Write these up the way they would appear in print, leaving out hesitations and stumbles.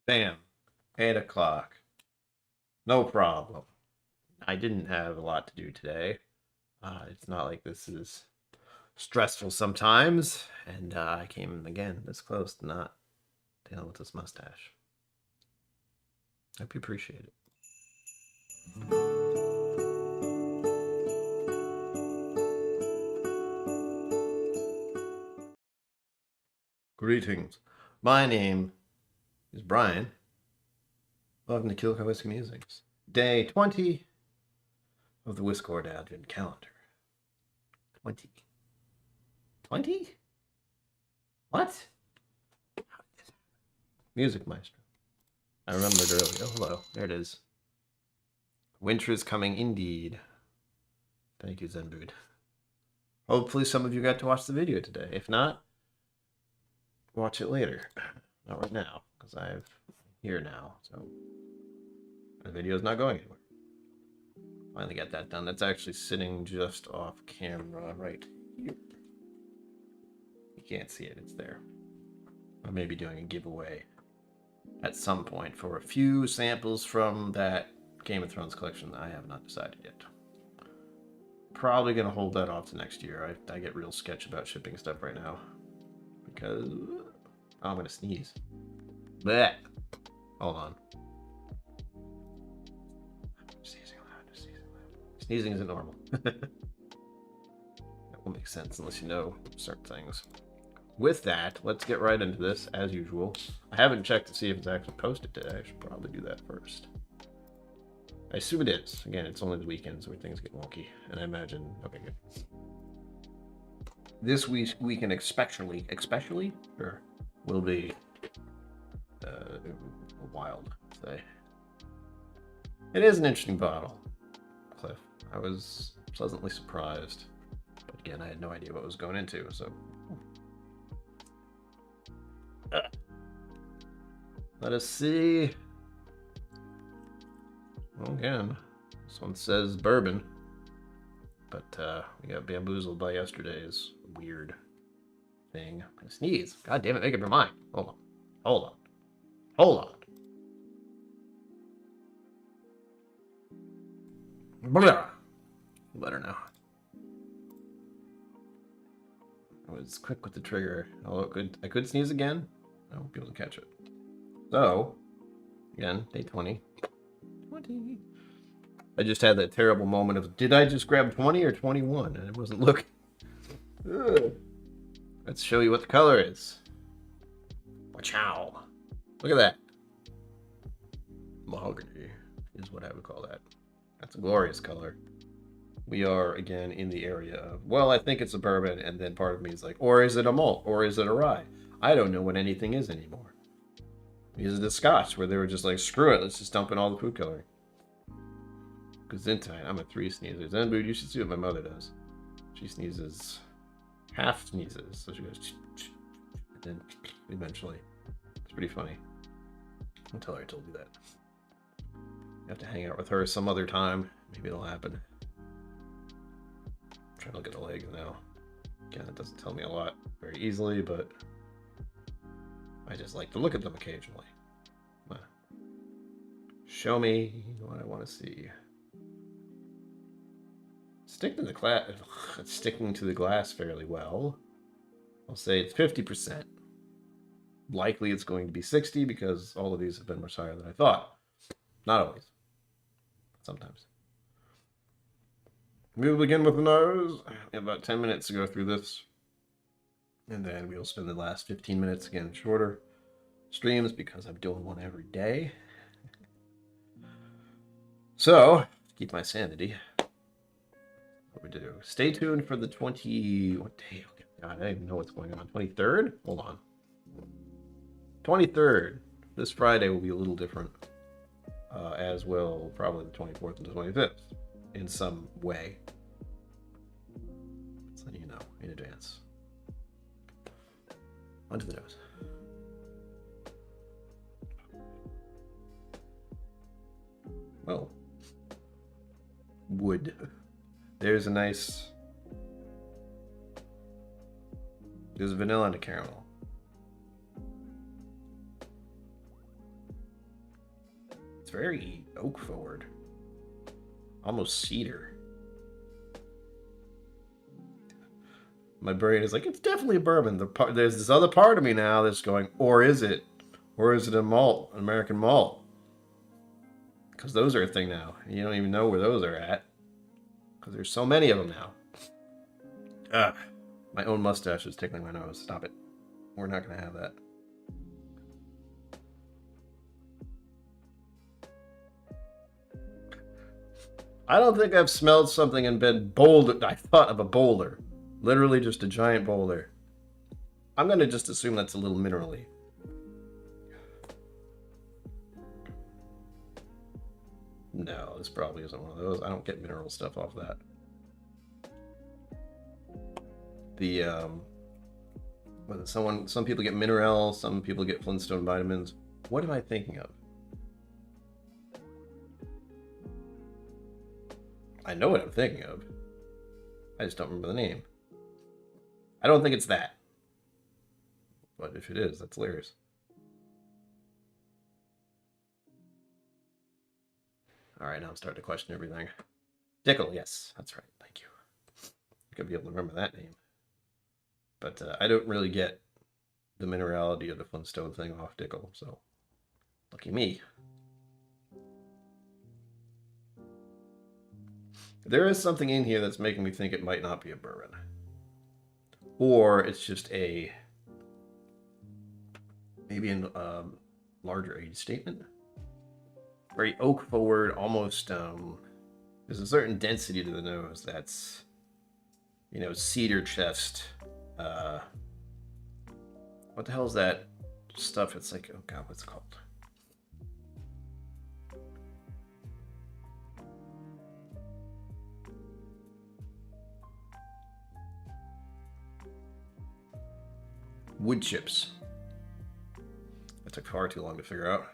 Bam. 8 o'clock. No problem. I didn't have a lot to do today. It's not like this is stressful sometimes. And I came again this close to not dealing with this mustache. Hope you appreciate it. Greetings. My name is Brian. Welcome to KillCo Whiskey Musings. Day 20 of the Whiscord Advent calendar. 20. 20? What? Music Maestro. I remembered earlier. Oh, hello. There it is. Winter is coming indeed. Thank you, Zenbood. Hopefully some of you got to watch the video today. If not, watch it later. Not right now, because I'm here now. So the video is not going anywhere. Finally got that done. That's actually sitting just off camera right here. You can't see it. It's there. I may be doing a giveaway at some point for a few samples from that Game of Thrones collection that I have not decided yet. Probably going to hold that off to next year. I get real sketch about shipping stuff right now. Because... oh, I'm going to sneeze. Blech. Hold on. Sneezing loud. Sneezing isn't normal. That won't make sense unless you know certain things. With that, let's get right into this, as usual. I haven't checked to see if it's actually posted today. I should probably do that first. I assume it is. Again, it's only the weekends where things get wonky. And I imagine... okay, good. This weekend especially, sure, will be wild, say. It is an interesting bottle, Cliff. I was pleasantly surprised. But again, I had no idea what I was going into, so... let us see. Well, again, this one says bourbon. But we got bamboozled by yesterday's weird thing. I'm gonna sneeze. God damn it, make up your mind. Hold on. Hold on. Hold on. Blah. Better now. I was quick with the trigger. Oh, I could sneeze again. I won't be able to catch it. So, again, day 20. 20. I just had that terrible moment of, did I just grab 20 or 21? And I wasn't looking. Ugh. Let's show you what the color is. Wachow. Look at that. Mahogany is what I would call that. That's a glorious color. We are, again, in the area of, well, I think it's a bourbon, and then part of me is like, or is it a malt, or is it a rye? I don't know what anything is anymore. Is it a Scotch, where they were just like, screw it, let's just dump in all the food coloring. Gesundheit, I'm a 3 sneezer. Zenbood, you should see what my mother does. She sneezes, half sneezes, so she goes, and then eventually. It's pretty funny. I'll tell her I told you that. You have to hang out with her some other time. Maybe it'll happen. I'm trying to look at the legs now. Again, it doesn't tell me a lot very easily, but I just like to look at them occasionally. Show me what I want to see. Sticking to the glass fairly well. I'll say it's 50%. Likely it's going to be 60 because all of these have been much higher than I thought. Not always. Sometimes. We will begin with the nose. We have about 10 minutes to go through this. And then we'll spend the last 15 minutes, again, shorter streams because I'm doing one every day. So, to keep my sanity, what we do? Stay tuned for the 20... what day? Okay, God, I don't even know what's going on. 23rd? Hold on. 23rd. This Friday will be a little different. As will probably the 24th and the 25th. In some way. So you know in advance. Onto the nose. Well, wood. There's a nice... there's vanilla and a caramel. very oak forward. Almost cedar. My brain is like, it's definitely a bourbon. There's this other part of me now that's going, or is it? Or is it a malt, an American malt? Because those are a thing now. You don't even know where those are at. Because there's so many of them now. Ugh. My own mustache is tickling my nose. Stop it. We're not going to have that. I don't think I've smelled something and been bold. I thought of a boulder. Literally just a giant boulder. I'm going to just assume that's a little minerally. No, this probably isn't one of those. I don't get mineral stuff off that. Some people get mineral, some people get Flintstone vitamins. What am I thinking of? I know what I'm thinking of. I just don't remember the name. I don't think it's that. But if it is, that's hilarious. All right, now I'm starting to question everything. Dickel, yes, that's right. Thank you. I could be able to remember that name. But I don't really get the minerality of the Flintstone thing off Dickel, so lucky me. There is something in here that's making me think it might not be a bourbon. Or it's just maybe a larger age statement. Very oak forward, almost, there's a certain density to the nose that's, you know, cedar chest. What the hell is that stuff? It's like, oh God, what's it called? Wood chips. That took far too long to figure out.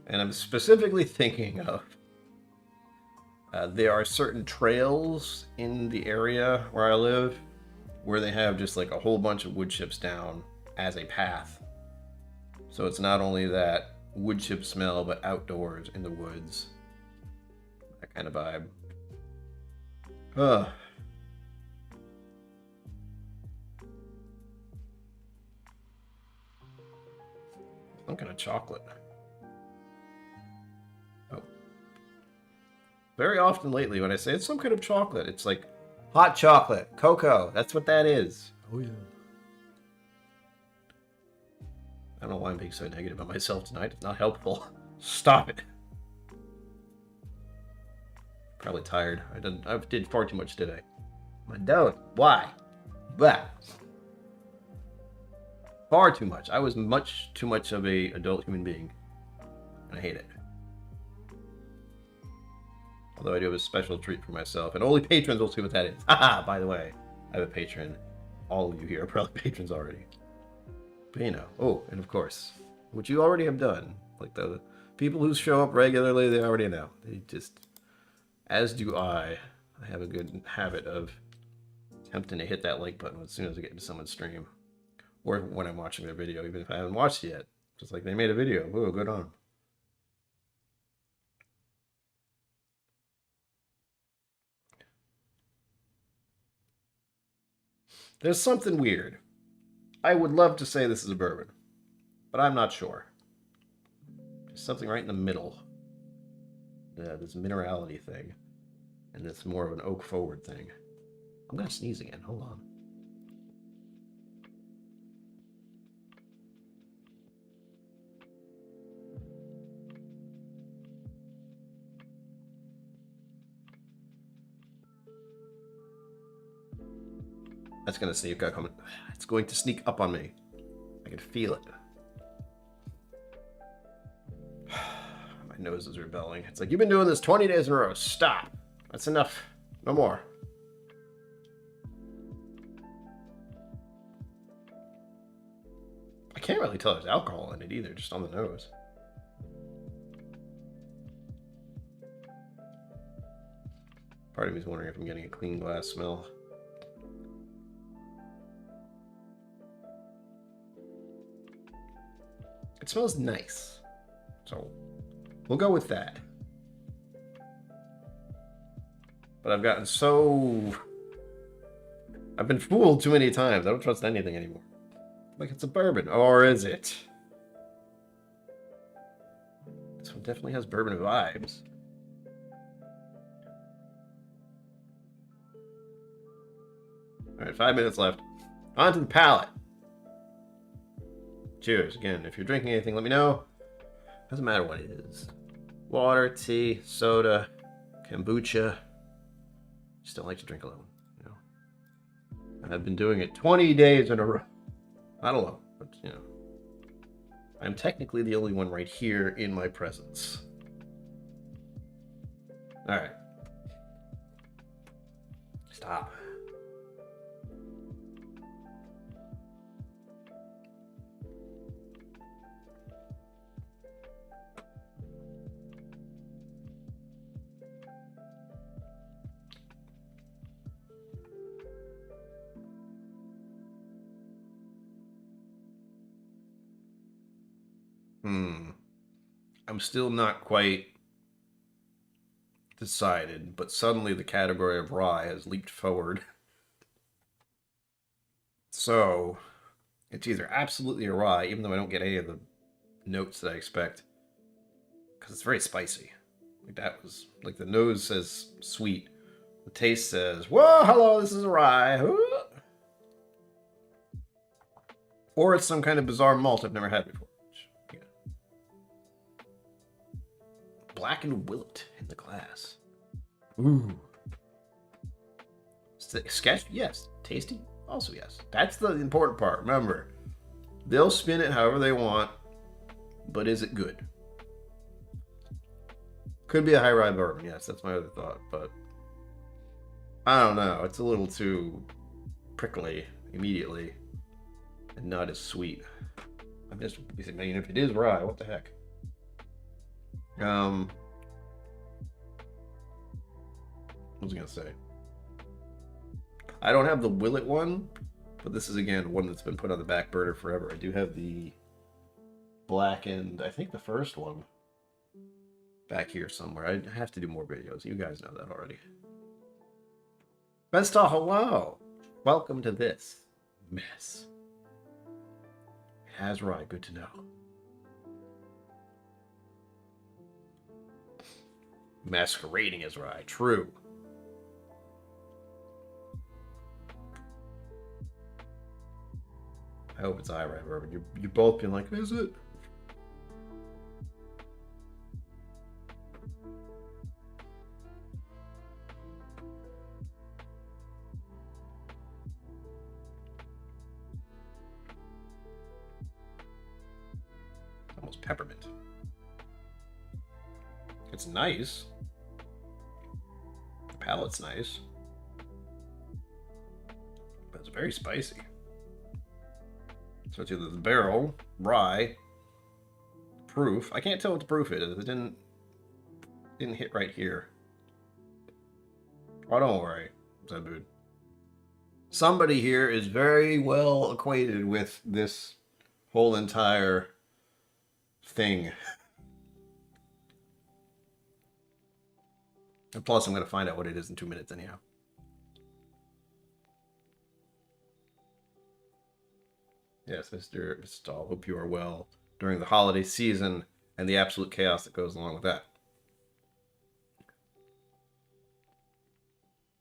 And I'm specifically thinking of there are certain trails in the area where I live where they have just like a whole bunch of wood chips down as a path. So it's not only that wood chip smell, but outdoors in the woods. That kind of vibe. Some kind of chocolate. Oh. Very often lately when I say it's some kind of chocolate, it's like hot chocolate, cocoa. That's what that is. Oh yeah. I don't know why I'm being so negative about myself tonight. It's not helpful. Stop it. Probably tired. I did far too much today. I don't. Why? Blah. Far too much. I was much too much of a adult human being. And I hate it. Although I do have a special treat for myself. And only patrons will see what that is. Haha, by the way. I have a patron. All of you here are probably patrons already. But you know. Oh, and of course. Which you already have done. Like the people who show up regularly, they already know. They just... As do I. I have a good habit of attempting to hit that like button as soon as I get into someone's stream. Or when I'm watching their video, even if I haven't watched it yet. Just like they made a video. Ooh, good on them. There's something weird. I would love to say this is a bourbon, but I'm not sure. There's something right in the middle. This minerality thing. And this more of an oak forward thing. I'm going to sneeze again. Hold on. That's going to sneak up on me. It's going to sneak up on me. I can feel it. My nose is rebelling. It's like, you've been doing this 20 days in a row. Stop. That's enough. No more. I can't really tell there's alcohol in it either, just on the nose. Part of me is wondering if I'm getting a clean glass smell. It smells nice. So we'll go with that. But I've gotten so... I've been fooled too many times. I don't trust anything anymore. Like it's a bourbon. Or is it? This one definitely has bourbon vibes. Alright, 5 minutes left. On to the palate. Cheers. Again, if you're drinking anything, let me know. Doesn't matter what it is. Water, tea, soda, kombucha. Just don't like to drink alone. You know? I've been doing it 20 days in a row. Not alone, but you know. I'm technically the only one right here in my presence. Alright. Stop. I'm still not quite decided, but suddenly the category of rye has leaped forward. So, it's either absolutely a rye, even though I don't get any of the notes that I expect, because it's very spicy. Like that was, like the nose says sweet, the taste says, whoa, hello, this is a rye. Or it's some kind of bizarre malt I've never had before. Blackened willet in the glass. Ooh. Sketch? Yes. Tasty? Also yes. That's the important part. Remember, they'll spin it however they want, but is it good? Could be a high rye bourbon. Yes, that's my other thought, but I don't know. It's a little too prickly immediately and not as sweet. I'm just, I mean, if it is rye, what the heck? What was I gonna say? I don't have the Willet one, but this is again one that's been put on the back burner forever. I do have the blackened, I think the first one, back here somewhere. I have to do more videos. You guys know that already. Benstall, hello! Welcome to this mess. It has rye, good to know. Masquerading as rye, true. I hope it's high rye bourbon. You've both been like, is it? Almost peppermint. It's nice. The palate's nice. But it's very spicy. So it's either the barrel, rye, proof. I can't tell what the proof is. It didn't hit right here. Oh, don't worry, Zebud. Somebody here is very well acquainted with this whole entire thing. And plus, I'm going to find out what it is in 2 minutes anyhow. Yes, Mr. Stahl, hope you are well during the holiday season and the absolute chaos that goes along with that.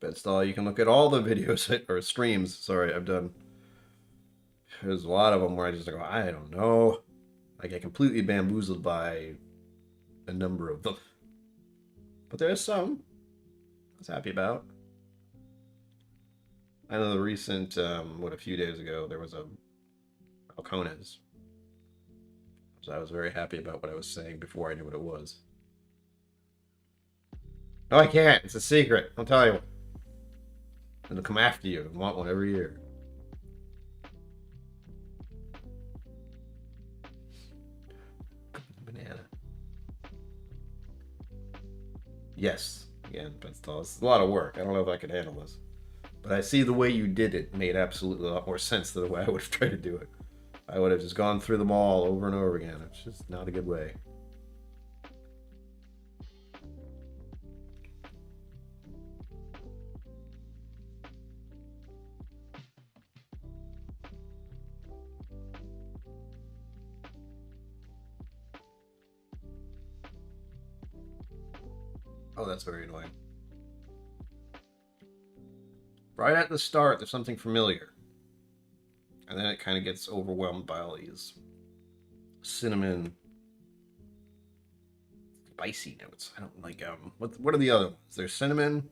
Bedstall, you can look at all the videos, or streams, sorry, I've done. There's a lot of them where I just go, I don't know. I get completely bamboozled by a number of them. But there's some I was happy about. I know the recent, a few days ago, there was a Alcones. So I was very happy about what I was saying before I knew what it was. No, I can't. It's a secret. I'll tell you. And they'll come after you and want one every year. Banana. Yes. Again, it's a lot of work. I don't know if I could handle this. But I see the way you did it made absolutely a lot more sense than the way I would have tried to do it. I would have just gone through them all over and over again. It's just not a good way. Oh, that's very annoying. Right at the start, there's something familiar. And then it kind of gets overwhelmed by all these cinnamon, spicy notes. I don't like, what are the other ones? There's cinnamon,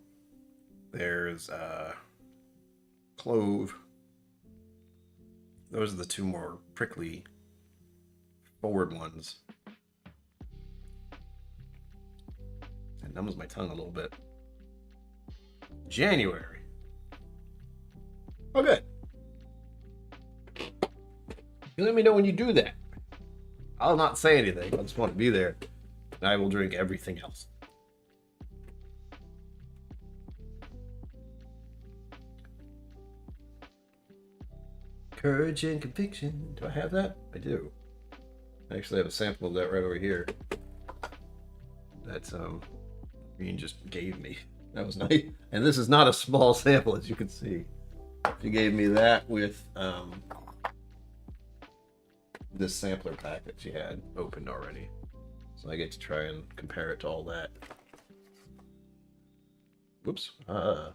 there's, clove. Those are the two more prickly, forward ones. That numbs my tongue a little bit. January. Oh, good. You let me know when you do that. I'll not say anything. I just want to be there. And I will drink everything else. Courage and conviction. Do I have that? I do. I actually have a sample of that right over here. That's Green just gave me. That was nice. And this is not a small sample, as you can see. She gave me that with this sampler pack that she had opened already. So I get to try and compare it to all that. Whoops. Wasn't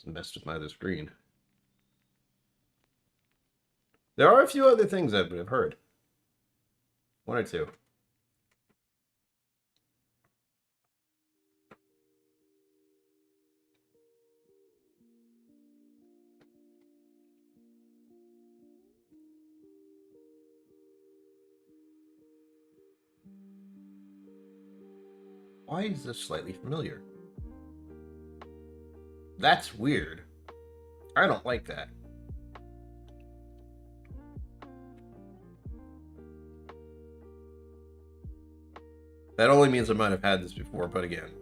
messed with my other screen. There are a few other things I've heard. One or two. Why is this slightly familiar? That's weird. I don't like that. That only means I might have had this before, but again,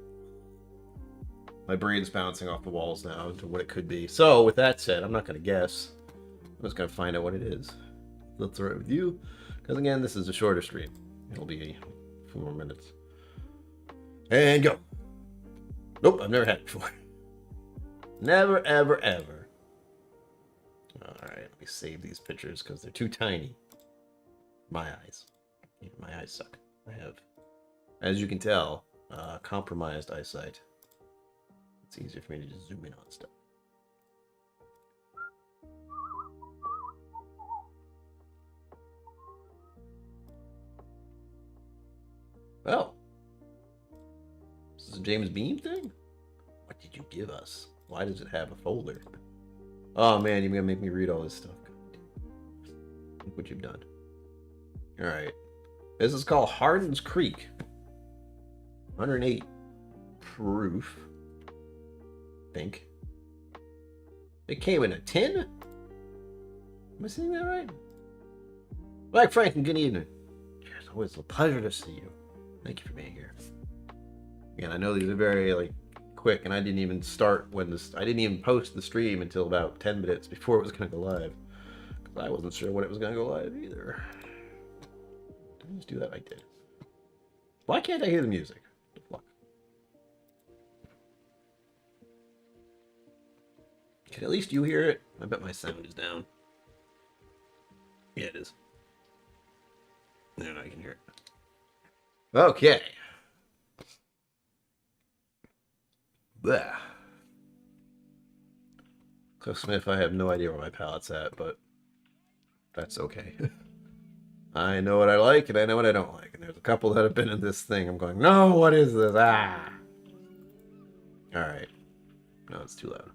my brain's bouncing off the walls now into what it could be. So, with that said, I'm not going to guess. I'm just going to find out what it is. Let's throw it with you, because again, this is a shorter stream. It'll be a few more minutes. And go. Nope, I've never had it before. Never, ever, ever. Alright, let me save these pictures because they're too tiny. My eyes. Yeah, my eyes suck. I have, as you can tell, compromised eyesight. It's easier for me to just zoom in on stuff. Oh. This is a James Beam thing? What did you give us? Why does it have a folder? Oh man, you're gonna make me read all this stuff. Look what you've done. Alright. This is called Hardin's Creek. 108 proof. I think. It came in a tin? Am I saying that right? Black Frank, and good evening. It's always a pleasure to see you. Thank you for being here. Again, I know these are very quick, and I didn't even start when this. I didn't even post the stream until about 10 minutes before it was going to go live, because I wasn't sure when it was going to go live either. Did I just do that? I did. Why can't I hear the music? Fuck. Can at least you hear it? I bet my sound is down. Yeah, it is. No, I can hear it. Okay. Blech. Cliff Smith, I have no idea where my palate's at, but that's okay. I know what I like and I know what I don't like. And there's a couple that have been in this thing. I'm going, no, what is this? Ah. Alright. No, it's too loud.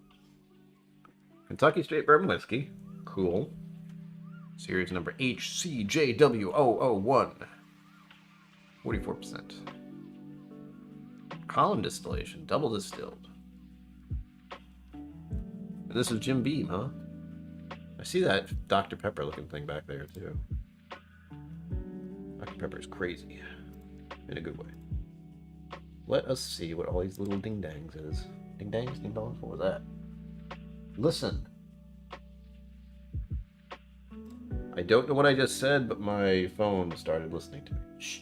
Kentucky Straight Bourbon Whiskey. Cool. Series number HCJW001. 44%. Column distillation, double distilled. And this is Jim Beam, huh? I see that Dr. Pepper looking thing back there, too. Dr. Pepper is crazy. In a good way. Let us see what all these little ding-dangs is. Ding-dangs? Ding-dongs? What was that? Listen. I don't know what I just said, but my phone started listening to me. Shh.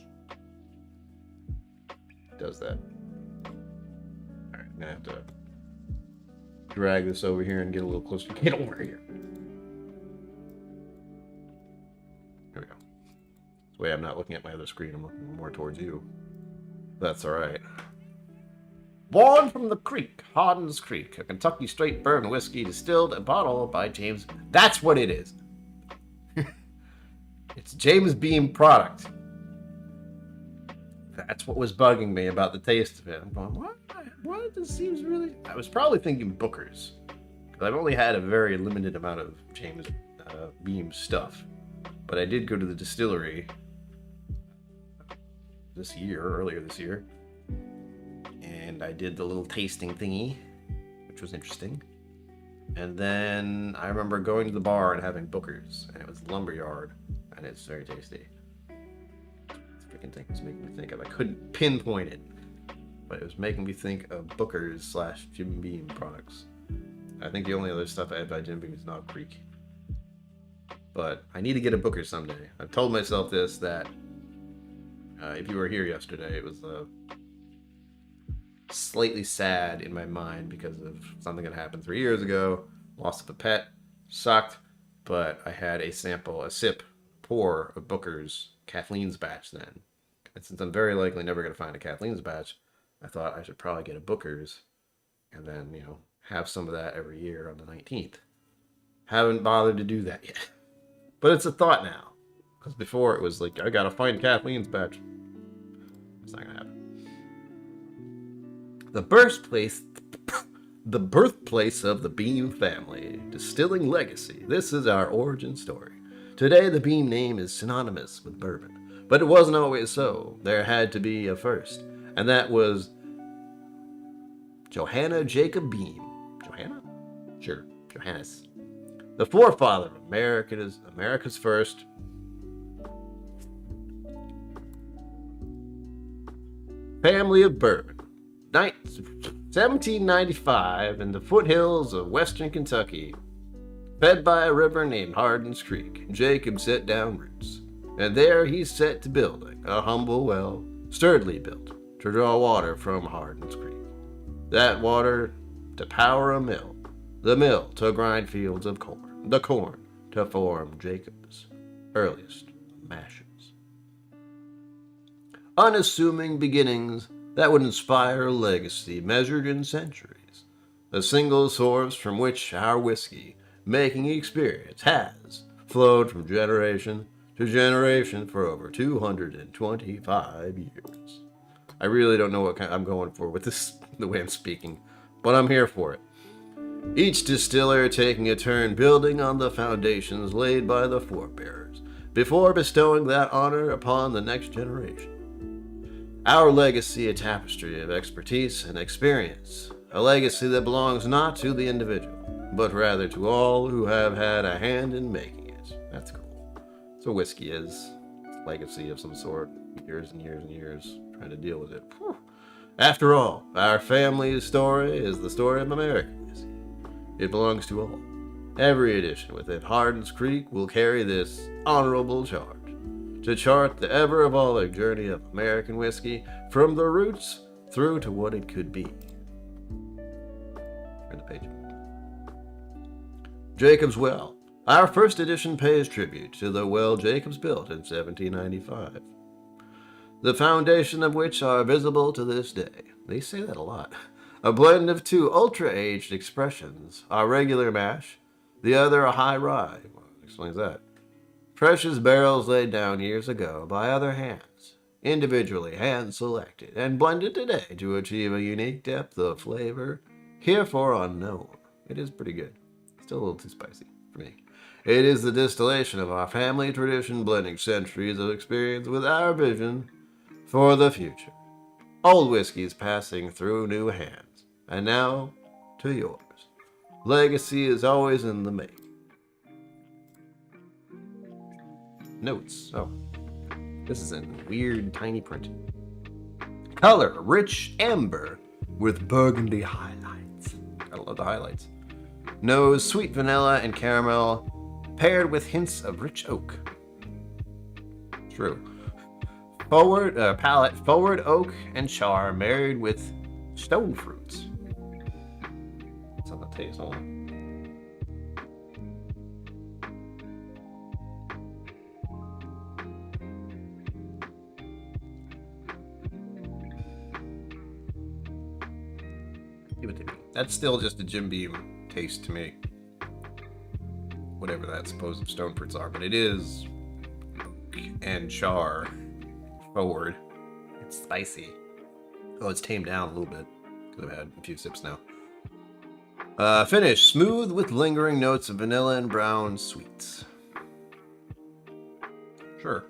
It does that. Alright, I'm gonna have to drag this over here and get a little closer. Get over here. There we go. This way I'm not looking at my other screen, I'm looking more towards you. That's alright. Born from the creek, Hardin's Creek, a Kentucky straight bourbon whiskey distilled and bottled by James. That's what it is. It's James Beam product. That's what was bugging me about the taste of it. I'm going, what? What? This seems really... I was probably thinking Booker's. Because I've only had a very limited amount of James Beam stuff. But I did go to the distillery earlier this year. And I did the little tasting thingy, which was interesting. And then I remember going to the bar and having Booker's. And it was Lumberyard. And it's very tasty. This freaking thing was making me think of... I couldn't pinpoint it. But it was making me think of Booker's / Jim Beam products. I think the only other stuff I had by Jim Beam is Knob Creek. But I need to get a Booker's someday. I've told myself this, that if you were here yesterday, it was slightly sad in my mind because of something that happened 3 years ago. Loss of a pet. Sucked. But I had a pour of Booker's Kathleen's batch then. And since I'm very likely never going to find a Kathleen's batch, I thought I should probably get a Booker's and then, have some of that every year on the 19th. Haven't bothered to do that yet. But it's a thought now. Because before it was like, I gotta find Kathleen's batch. It's not gonna happen. The birthplace of the Beam family. Distilling legacy. This is our origin story. Today the Beam name is synonymous with bourbon. But it wasn't always so. There had to be a first. And that was Johanna Jacob Beam. Johanna? Sure, Johannes. The forefather of America's first family of bourbon. 1795 in the foothills of western Kentucky. Fed by a river named Hardin's Creek, Jacob set down roots. And there he set to building a humble well, sturdily built, to draw water from Hardin's Creek. That water to power a mill, the mill to grind fields of corn, the corn to form Jacob's earliest mashes. Unassuming beginnings that would inspire a legacy measured in centuries, a single source from which our whiskey making experience has flowed from generation to generation for over 225 years. I really don't know what I'm going for with this, the way I'm speaking, but I'm here for it. Each distiller taking a turn building on the foundations laid by the forebears, before bestowing that honor upon the next generation. Our legacy, a tapestry of expertise and experience, a legacy that belongs not to the individual, but rather to all who have had a hand in making it. That's cool. So whiskey is legacy of some sort, years and years and years trying to deal with it. Whew. After all, our family's story is the story of American whiskey. It belongs to all. Every edition within Hardin's Creek will carry this honorable charge, to chart the ever-evolving journey of American whiskey from the roots through to what it could be. Turn the page. Jacob's Well. Our first edition pays tribute to the well Jacobs built in 1795. The foundation of which are visible to this day. They say that a lot. A blend of two ultra-aged expressions, our regular mash, the other a high rye. What explains that? Precious barrels laid down years ago by other hands, individually hand-selected and blended today to achieve a unique depth of flavor, herefore unknown. It is pretty good. Still a little too spicy for me. It is the distillation of our family tradition blending centuries of experience with our vision for the future. Old whiskies passing through new hands, and now to yours. Legacy is always in the making. Notes. Oh, this is in weird tiny print. Color, rich amber with burgundy highlights. I love the highlights. Nose, sweet vanilla and caramel, paired with hints of rich oak. True. Forward palate, forward oak and char married with stone fruits. It's on the taste. Hold on. Give it to me. That's still just a Jim Beam taste to me. Whatever that supposed stone fruits are, but it is oak and char. Forward. It's spicy. Oh, it's tamed down a little bit because I've had a few sips now. Finish. Smooth with lingering notes of vanilla and brown sweets. Sure.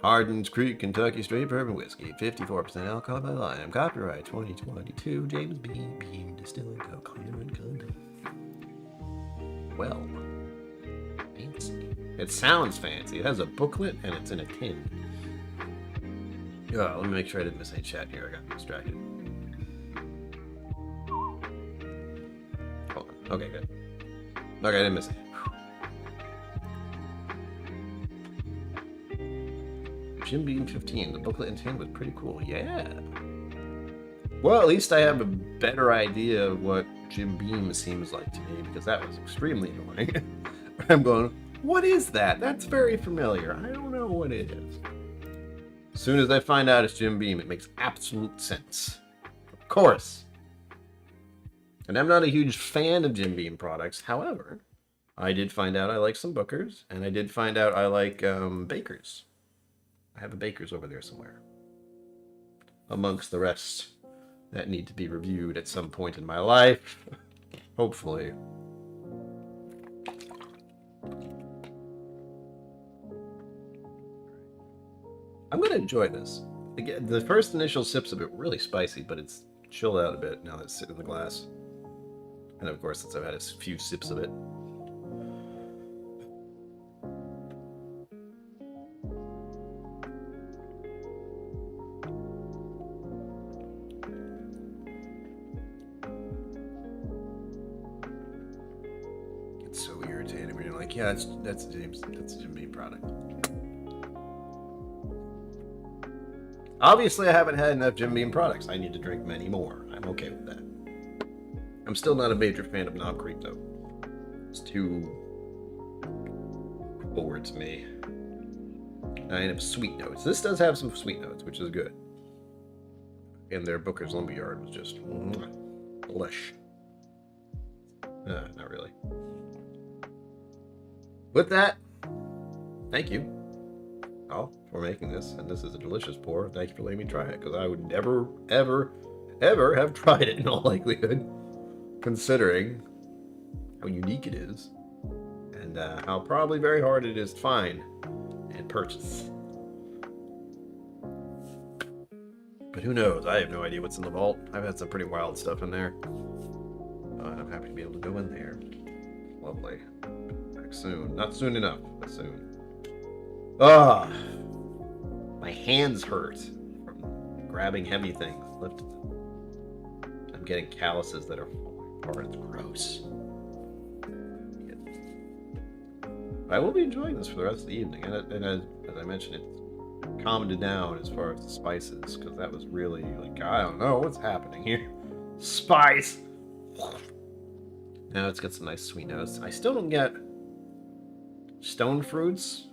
Hardin's Creek, Kentucky Straight Bourbon Whiskey. 54% alcohol by volume. Copyright 2022. James B. Beam Distilling Co. Clear and Conduct. Well. Fancy. It sounds fancy. It has a booklet and it's in a tin. Oh, let me make sure I didn't miss any chat here. I got distracted. Hold on. Okay, good. Okay, I didn't miss it. Jim Beam 15. The booklet and tin was pretty cool. Yeah. Well, at least I have a better idea of what Jim Beam seems like to me, because that was extremely annoying. I'm going, what is that? That's very familiar. I don't know what it is. As soon as I find out it's Jim Beam, it makes absolute sense. Of course. And I'm not a huge fan of Jim Beam products. However, I did find out I like some Bookers, and I did find out I like Bakers. I have a Bakers over there somewhere. Amongst the rest that need to be reviewed at some point in my life. Hopefully. I'm going to enjoy this. Again, the first initial sips of it were really spicy, but it's chilled out a bit now that it's sitting in the glass. And of course, since I've had a few sips of it. It's so irritating when you're like, yeah, that's a Jim Beam product. Obviously, I haven't had enough Jim Beam products. I need to drink many more. I'm okay with that. I'm still not a major fan of Knob Creek, though. It's too forward to me. I have sweet notes. This does have some sweet notes, which is good. And their Booker's Lumberyard was just delish. Not really. With that, thank you all for making this, and this is a delicious pour. Thank you for letting me try it, because I would never, ever, ever have tried it in all likelihood, considering how unique it is, and how probably very hard it is to find and purchase. But who knows? I have no idea what's in the vault. I've had some pretty wild stuff in there. I'm happy to be able to go in there. Lovely. Back soon. Not soon enough, but soon. Ah, my hands hurt from grabbing heavy things. Lifting them. I'm getting calluses that are falling apart. It's gross. I will be enjoying this for the rest of the evening, and as I mentioned, it's calmed it down as far as the spices, because that was really like, I don't know what's happening here. Spice. Now it's got some nice sweet notes. I still don't get stone fruits,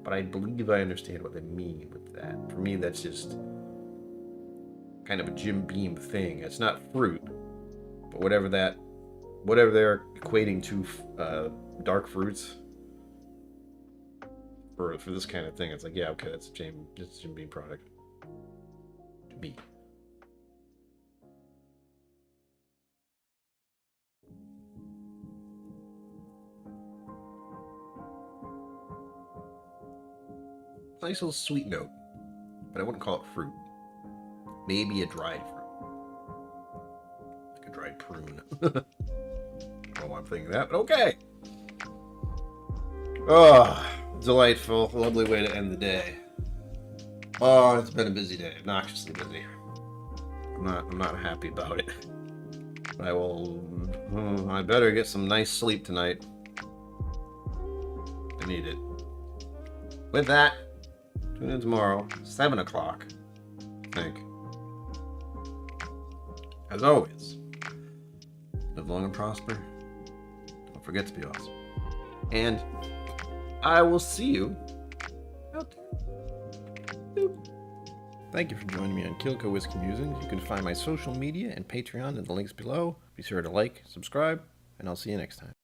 but I believe I understand what they mean with that. For me, that's just kind of a Jim Beam thing. It's not fruit, but whatever they're equating to dark fruits for this kind of thing, it's like, yeah, okay, that's a Jim Beam product to me. Nice little sweet note, but I wouldn't call it fruit. Maybe a dried fruit, like a dried prune. Oh, I'm thinking that, but okay. Oh, delightful, lovely way to end the day. Oh, it's been a busy day, obnoxiously busy. I'm not happy about it. I better get some nice sleep tonight. You need it. With that, tune in tomorrow, 7 o'clock, I think. As always, live long and prosper. Don't forget to be awesome. And I will see you out there. Boop. Thank you for joining me on KillCo Whiskey Musings. You can find my social media and Patreon in the links below. Be sure to like, subscribe, and I'll see you next time.